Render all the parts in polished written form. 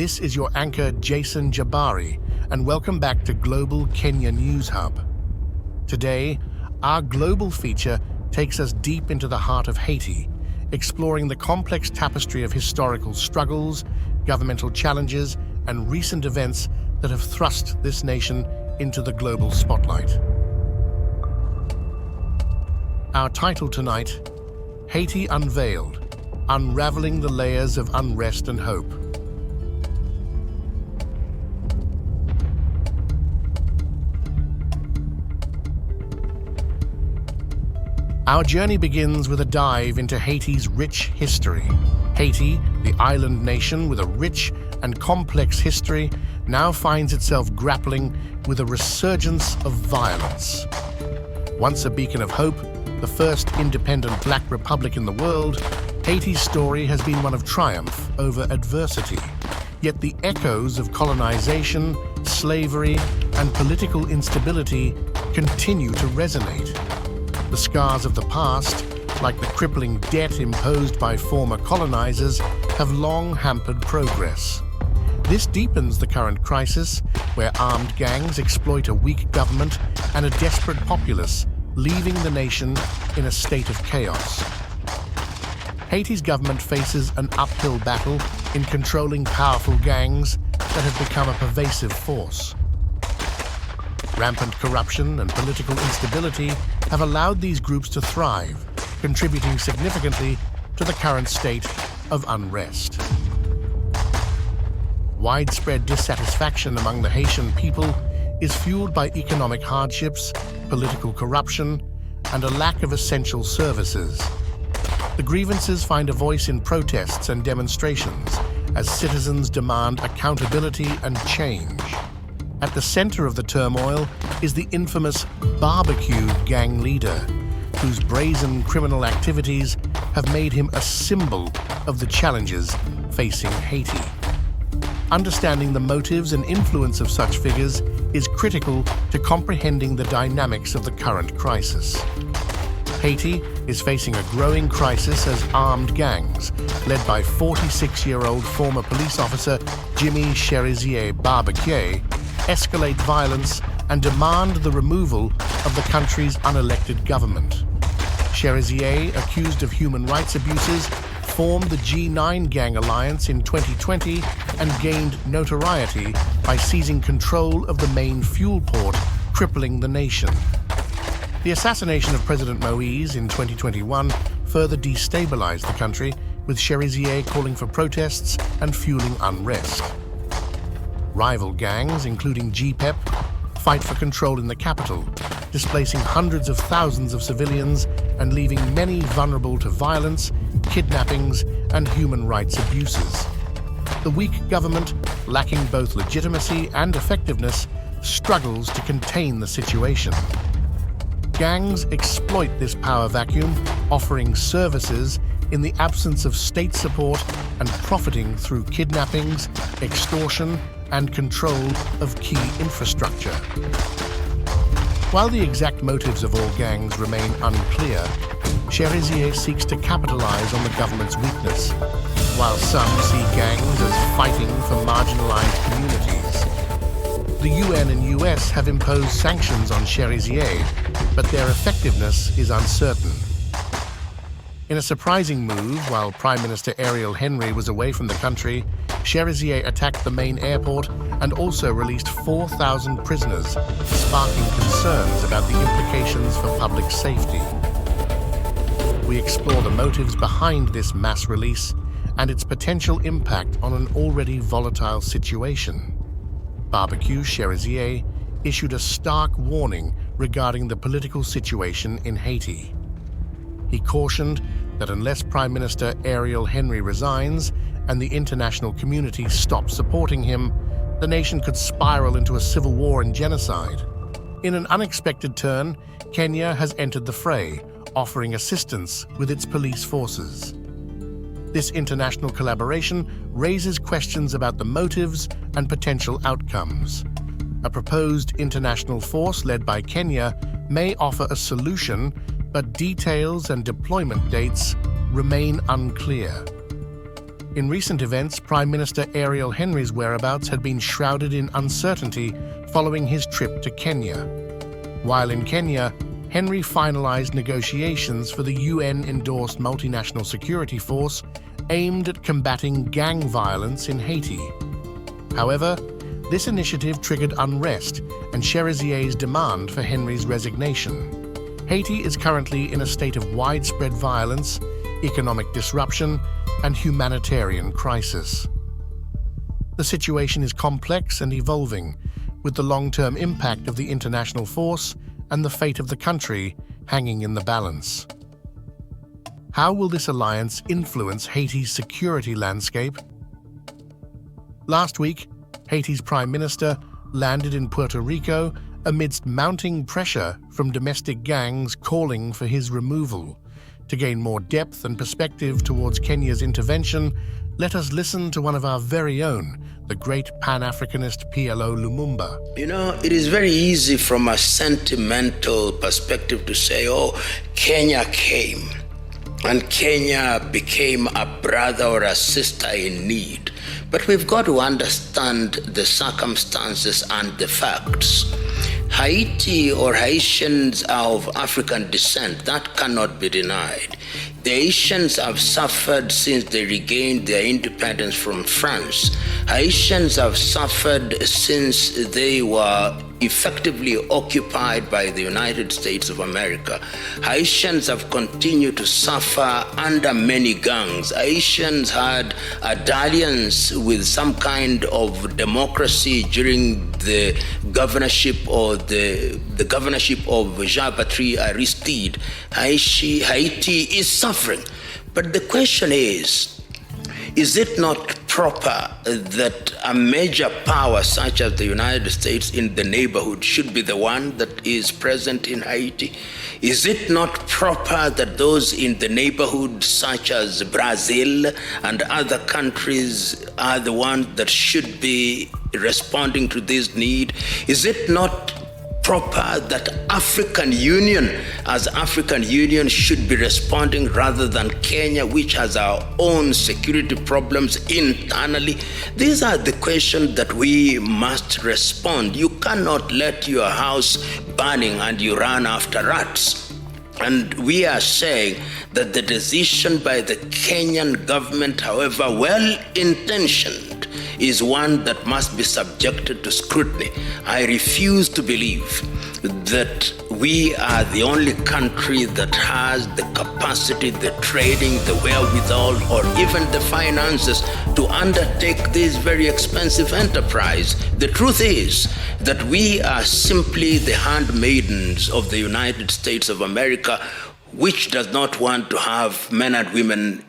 This is your anchor, Jason Jabari, and welcome back to Global Kenya News Hub. Today, our global feature takes us deep into the heart of Haiti, exploring the complex tapestry of historical struggles, governmental challenges, and recent events that have thrust this nation into the global spotlight. Our title tonight, Haiti Unveiled, Unraveling the Layers of Unrest and Hope. Our journey begins with a dive into Haiti's rich history. Haiti, the island nation with a rich and complex history, now finds itself grappling with a resurgence of violence. Once a beacon of hope, the first independent black republic in the world, Haiti's story has been one of triumph over adversity. Yet the echoes of colonization, slavery, and political instability continue to resonate. The scars of the past, like the crippling debt imposed by former colonizers, have long hampered progress. This deepens the current crisis, where armed gangs exploit a weak government and a desperate populace, leaving the nation in a state of chaos. Haiti's government faces an uphill battle in controlling powerful gangs that have become a pervasive force. Rampant corruption and political instability have allowed these groups to thrive, contributing significantly to the current state of unrest. Widespread dissatisfaction among the Haitian people is fueled by economic hardships, political corruption, and a lack of essential services. The grievances find a voice in protests and demonstrations as citizens demand accountability and change. At the center of the turmoil is the infamous barbecue gang leader, whose brazen criminal activities have made him a symbol of the challenges facing Haiti. Understanding the motives and influence of such figures is critical to comprehending the dynamics of the current crisis. Haiti is facing a growing crisis as armed gangs, led by 46-year-old former police officer Jimmy Cherizier Barbeque, escalate violence and demand the removal of the country's unelected government. Cherizier, accused of human rights abuses, formed the G9 gang alliance in 2020 and gained notoriety by seizing control of the main fuel port, crippling the nation. The assassination of President Moïse in 2021 further destabilized the country, with Cherizier calling for protests and fueling unrest. Rival gangs, including GPEP, fight for control in the capital, displacing hundreds of thousands of civilians and leaving many vulnerable to violence, kidnappings, and human rights abuses. The weak government, lacking both legitimacy and effectiveness, struggles to contain the situation. Gangs exploit this power vacuum, offering services in the absence of state support and profiting through kidnappings, extortion, and control of key infrastructure. While the exact motives of all gangs remain unclear, Cherizier seeks to capitalize on the government's weakness, while some see gangs as fighting for marginalized communities. The UN and US have imposed sanctions on Cherizier, but their effectiveness is uncertain. In a surprising move, while Prime Minister Ariel Henry was away from the country, Cherizier attacked the main airport and also released 4,000 prisoners, sparking concerns about the implications for public safety. We explore the motives behind this mass release and its potential impact on an already volatile situation. Barbecue Cherizier issued a stark warning regarding the political situation in Haiti. He cautioned that unless Prime Minister Ariel Henry resigns and the international community stops supporting him, the nation could spiral into a civil war and genocide. In an unexpected turn, Kenya has entered the fray, offering assistance with its police forces. This international collaboration raises questions about the motives and potential outcomes. A proposed international force led by Kenya may offer a solution, but details and deployment dates remain unclear. In recent events, Prime Minister Ariel Henry's whereabouts had been shrouded in uncertainty following his trip to Kenya. While in Kenya, Henry finalized negotiations for the UN-endorsed multinational security force aimed at combating gang violence in Haiti. However, this initiative triggered unrest and Cherizier's demand for Henry's resignation. Haiti is currently in a state of widespread violence, economic disruption, and humanitarian crisis. The situation is complex and evolving, with the long-term impact of the international force and the fate of the country hanging in the balance. How will this alliance influence Haiti's security landscape? Last week, Haiti's Prime Minister landed in Puerto Rico amidst mounting pressure from domestic gangs calling for his removal. To gain more depth and perspective towards Kenya's intervention, let us listen to one of our very own, the great Pan-Africanist PLO Lumumba. You know, it is very easy from a sentimental perspective to say, oh, Kenya came, and Kenya became a brother or a sister in need. But we've got to understand the circumstances and the facts. Haiti or Haitians are of African descent. That cannot be denied. The Haitians have suffered since they regained their independence from France. Haitians have suffered since they were effectively occupied by the United States of America. Haitians have continued to suffer under many gangs. Haitians had a dalliance with some kind of democracy during the governorship or the governorship of Jean-Baptiste Aristide. Haiti is suffering. But the question is it not proper that a major power such as the United States in the neighborhood should be the one that is present in Haiti? Is it not proper that those in the neighborhood such as Brazil and other countries are the ones that should be responding to this need? Is it not proper that African Union should be responding rather than Kenya, which has our own security problems internally? These are the questions that we must respond. You cannot let your house burning and you run after rats. And we are saying that the decision by the Kenyan government, however well-intentioned, is one that must be subjected to scrutiny. I refuse to believe that we are the only country that has the capacity, the training, the wherewithal, or even the finances to undertake this very expensive enterprise. The truth is that we are simply the handmaidens of the United States of America, which does not want to have men and women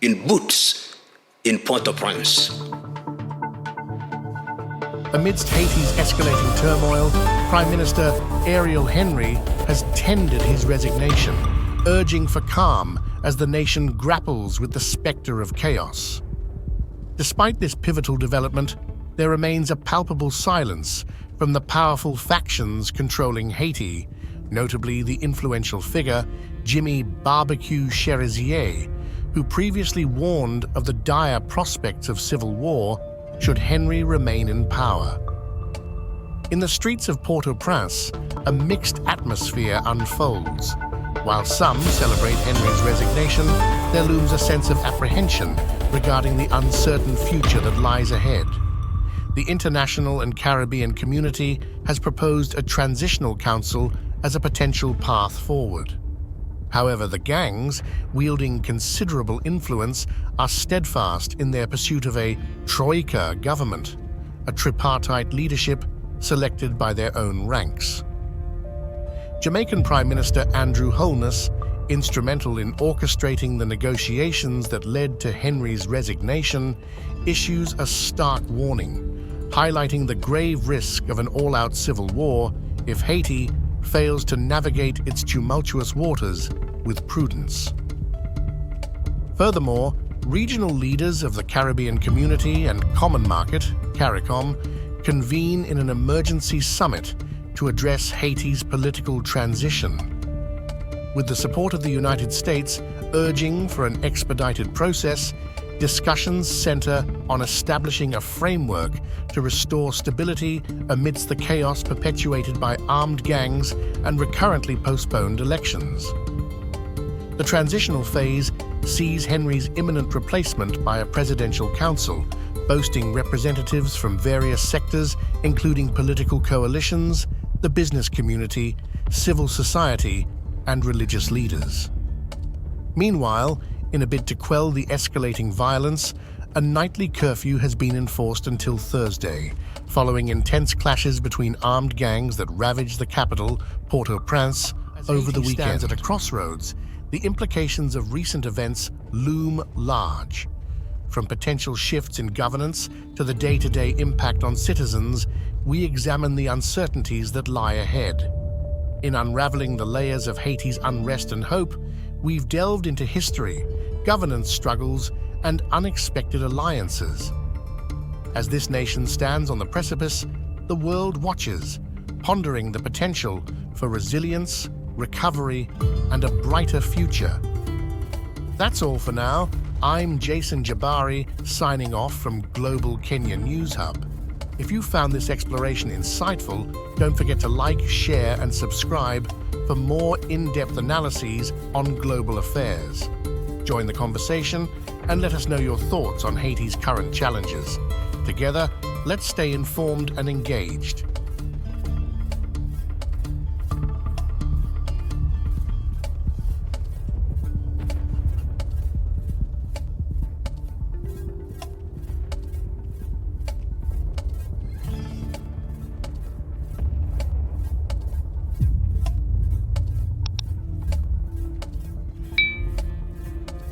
in boots in Port-au-Prince. Amidst Haiti's escalating turmoil, Prime Minister Ariel Henry has tendered his resignation, urging for calm as the nation grapples with the specter of chaos. Despite this pivotal development, there remains a palpable silence from the powerful factions controlling Haiti, notably the influential figure Jimmy Barbecue Cherizier, who previously warned of the dire prospects of civil war should Henry remain in power. In the streets of Port-au-Prince, a mixed atmosphere unfolds. While some celebrate Henry's resignation, there looms a sense of apprehension regarding the uncertain future that lies ahead. The international and Caribbean community has proposed a transitional council as a potential path forward. However, the gangs, wielding considerable influence, are steadfast in their pursuit of a troika government, a tripartite leadership selected by their own ranks. Jamaican Prime Minister Andrew Holness, instrumental in orchestrating the negotiations that led to Henry's resignation, issues a stark warning, highlighting the grave risk of an all-out civil war if Haiti fails to navigate its tumultuous waters with prudence. Furthermore, regional leaders of the Caribbean Community and Common Market, CARICOM, convene in an emergency summit to address Haiti's political transition. With the support of the United States urging for an expedited process, discussions center on establishing a framework to restore stability amidst the chaos perpetuated by armed gangs and recurrently postponed elections. The transitional phase sees Henry's imminent replacement by a presidential council, boasting representatives from various sectors, including political coalitions, the business community, civil society, and religious leaders. Meanwhile, in a bid to quell the escalating violence, a nightly curfew has been enforced until Thursday, following intense clashes between armed gangs that ravaged the capital, Port-au-Prince, over the weekend. Stands at a crossroads, the implications of recent events loom large. From potential shifts in governance to the day-to-day impact on citizens, we examine the uncertainties that lie ahead. In unraveling the layers of Haiti's unrest and hope, we've delved into history, governance struggles, and unexpected alliances. As this nation stands on the precipice, the world watches, pondering the potential for resilience, recovery, and a brighter future. That's all for now. I'm Jason Jabari, signing off from Global Kenya News Hub. If you found this exploration insightful, don't forget to like, share, and subscribe for more in-depth analyses on global affairs. Join the conversation and let us know your thoughts on Haiti's current challenges. Together, let's stay informed and engaged.